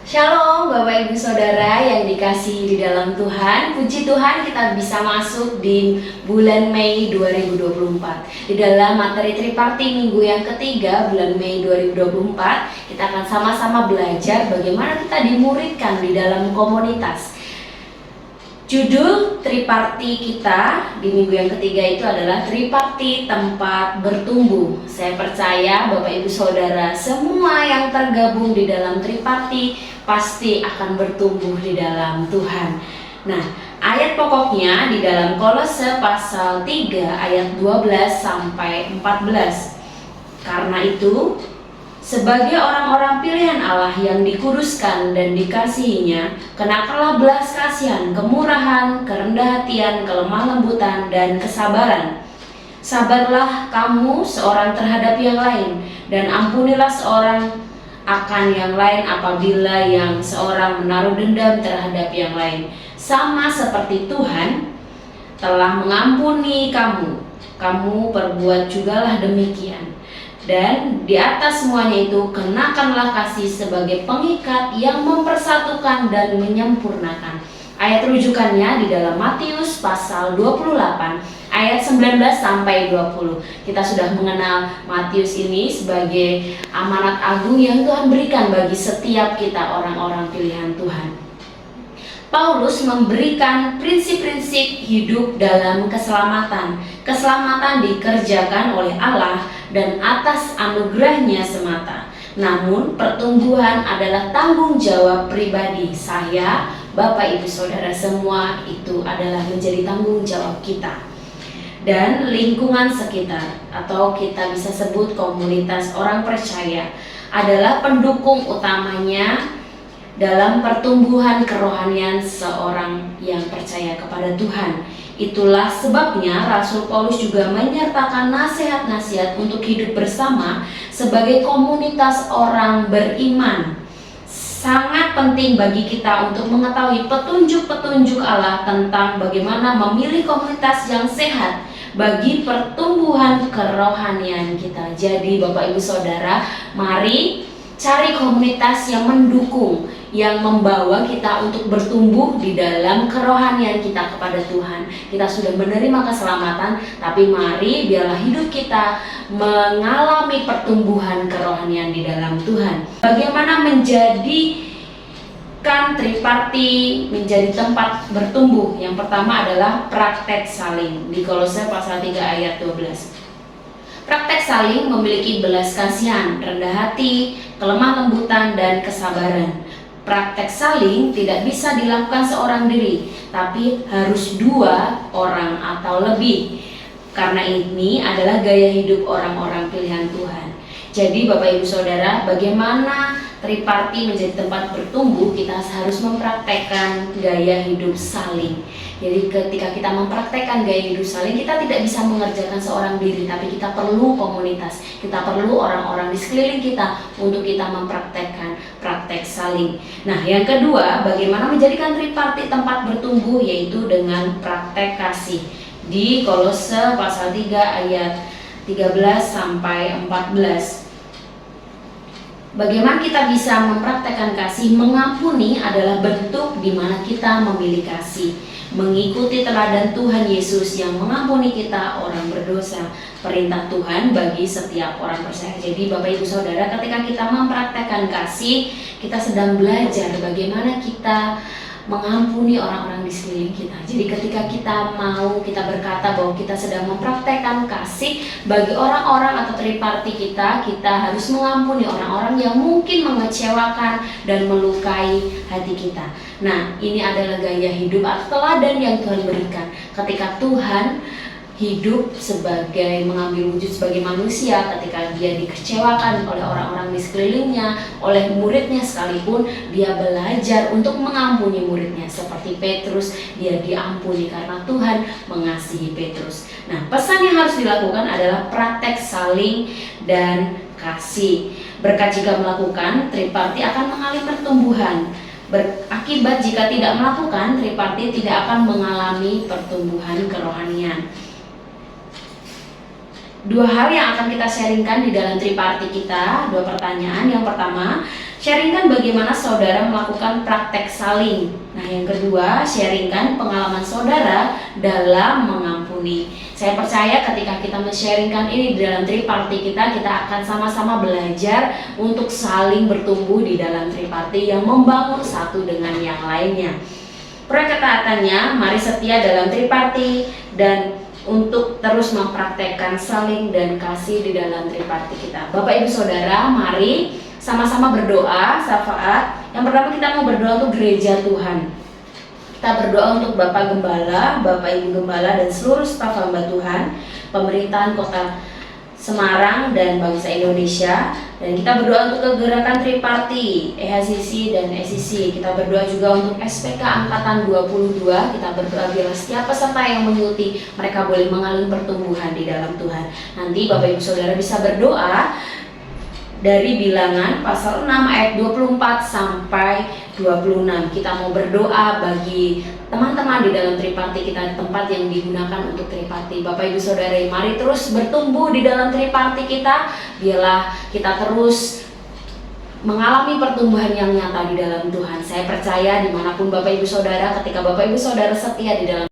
Shalom Bapak Ibu Saudara yang dikasihi di dalam Tuhan. Puji Tuhan kita bisa masuk di bulan Mei 2024. Di dalam materi Triparti minggu yang ketiga bulan Mei 2024, kita akan sama-sama belajar bagaimana kita dimuridkan di dalam komunitas. Judul Triparti kita di minggu yang ketiga itu adalah Triparti Tempat Bertumbuh. Saya percaya Bapak Ibu Saudara semua yang tergabung di dalam Triparti pasti akan bertumbuh di dalam Tuhan. Nah, ayat pokoknya di dalam Kolose pasal 3 ayat 12 sampai 14. Karena itu, sebagai orang-orang pilihan Allah yang dikuduskan dan dikasihinya, kenakanlah belas kasihan, kemurahan, kerendah hatian, kelemah lembutan, dan kesabaran. Sabarlah kamu seorang terhadap yang lain, dan ampunilah seorang akan yang lain apabila yang seorang menaruh dendam terhadap yang lain. Sama seperti Tuhan telah mengampuni kamu, kamu perbuat jugalah demikian. Dan di atas semuanya itu kenakanlah kasih sebagai pengikat yang mempersatukan dan menyempurnakan. Ayat rujukannya di dalam Matius pasal 28 ayat 19 sampai 20. Kita sudah mengenal Matius ini sebagai amanat agung yang Tuhan berikan bagi setiap kita orang-orang pilihan Tuhan. Paulus memberikan prinsip-prinsip hidup dalam keselamatan. Keselamatan dikerjakan oleh Allah dan atas anugerahnya semata. Namun pertumbuhan adalah tanggung jawab pribadi saya, Bapak Ibu Saudara semua, itu adalah menjadi tanggung jawab kita. Dan lingkungan sekitar atau kita bisa sebut komunitas orang percaya adalah pendukung utamanya dalam pertumbuhan kerohanian seorang yang percaya kepada Tuhan. Itulah sebabnya Rasul Paulus juga menyertakan nasihat-nasihat untuk hidup bersama sebagai komunitas orang beriman. Sangat penting bagi kita untuk mengetahui petunjuk-petunjuk Allah tentang bagaimana memilih komunitas yang sehat bagi pertumbuhan kerohanian kita. Jadi Bapak Ibu Saudara, mari cari komunitas yang mendukung, yang membawa kita untuk bertumbuh di dalam kerohanian kita kepada Tuhan. Kita sudah menerima keselamatan, tapi mari biarlah hidup kita mengalami pertumbuhan kerohanian di dalam Tuhan. Bagaimana menjadikan Triparti menjadi tempat bertumbuh? Yang pertama adalah praktek saling di Kolose pasal 3 ayat 12. Praktek saling memiliki belas kasihan, rendah hati, kelemah lembutan, dan kesabaran. Praktek saling tidak bisa dilakukan seorang diri, tapi harus dua orang atau lebih. Karena ini adalah gaya hidup orang-orang pilihan Tuhan. Jadi Bapak Ibu Saudara, bagaimana Triparti menjadi tempat bertumbuh? Kita harus mempraktekkan gaya hidup saling. Jadi ketika kita mempraktekkan gaya hidup saling, kita tidak bisa mengerjakan seorang diri, tapi kita perlu komunitas, kita perlu orang-orang di sekeliling kita untuk kita mempraktekkan praktek saling. Nah, yang kedua, bagaimana menjadikan Triparti tempat bertumbuh, yaitu dengan praktek kasih. Di Kolose pasal 3 ayat 13 sampai 14. Bagaimana kita bisa mempraktekkan kasih? Mengampuni adalah bentuk di mana kita memilih kasih. Mengikuti teladan Tuhan Yesus yang mengampuni kita orang berdosa, perintah Tuhan bagi setiap orang percaya. Jadi Bapak Ibu Saudara, ketika kita mempraktekkan kasih, kita sedang belajar bagaimana kita mengampuni orang-orang di sekeliling kita. Jadi ketika kita berkata bahwa kita sedang mempraktekkan kasih bagi orang-orang atau Triparti kita harus mengampuni orang-orang yang mungkin mengecewakan dan melukai hati kita. Nah, ini adalah gaya hidup atau teladan yang Tuhan berikan. Ketika Tuhan hidup mengambil wujud sebagai manusia, ketika dia dikecewakan oleh orang-orang di sekelilingnya, oleh muridnya sekalipun, dia belajar untuk mengampuni muridnya. Seperti Petrus, dia diampuni karena Tuhan mengasihi Petrus. Nah, pesan yang harus dilakukan adalah praktek saling dan kasih. Berkat jika melakukan, Triparti akan mengalami pertumbuhan. Berakibat jika tidak melakukan, Triparti tidak akan mengalami pertumbuhan kerohanian. Dua hal yang akan kita sharingkan di dalam Triparti kita, dua pertanyaan. Yang pertama, Sharingkan bagaimana saudara melakukan praktek saling. Nah, yang kedua, sharingkan pengalaman saudara dalam mengampuni. Saya percaya ketika kita men-sharingkan ini di dalam triparty kita akan sama-sama belajar untuk saling bertumbuh di dalam triparty yang membangun satu dengan yang lainnya. Proyek ketaatannya, mari setia dalam triparty dan untuk terus mempraktekkan saling dan kasih di dalam triparty kita. Bapak Ibu Saudara, mari sama-sama berdoa, syafaat. Yang pertama kita mau berdoa untuk gereja Tuhan. Kita berdoa untuk Bapak Gembala, Bapak Ibu Gembala dan seluruh staf hamba Tuhan, pemerintahan Kota Semarang dan bangsa Indonesia. Dan kita berdoa untuk kegerakan triparty, EHCC dan SCC. Kita berdoa juga untuk SPK Angkatan 22. Kita berdoa biarlah setiap peserta yang mengikuti mereka boleh mengalami pertumbuhan di dalam Tuhan. Nanti Bapak Ibu Saudara bisa berdoa dari Bilangan pasal 6 ayat 24 sampai 26. Kita mau berdoa bagi teman-teman di dalam triparty kita, tempat yang digunakan untuk triparty. Bapak Ibu Saudara, mari terus bertumbuh di dalam triparty kita. Biarlah kita terus mengalami pertumbuhan yang nyata di dalam Tuhan. Saya percaya dimanapun Bapak Ibu Saudara, ketika Bapak Ibu Saudara setia di dalam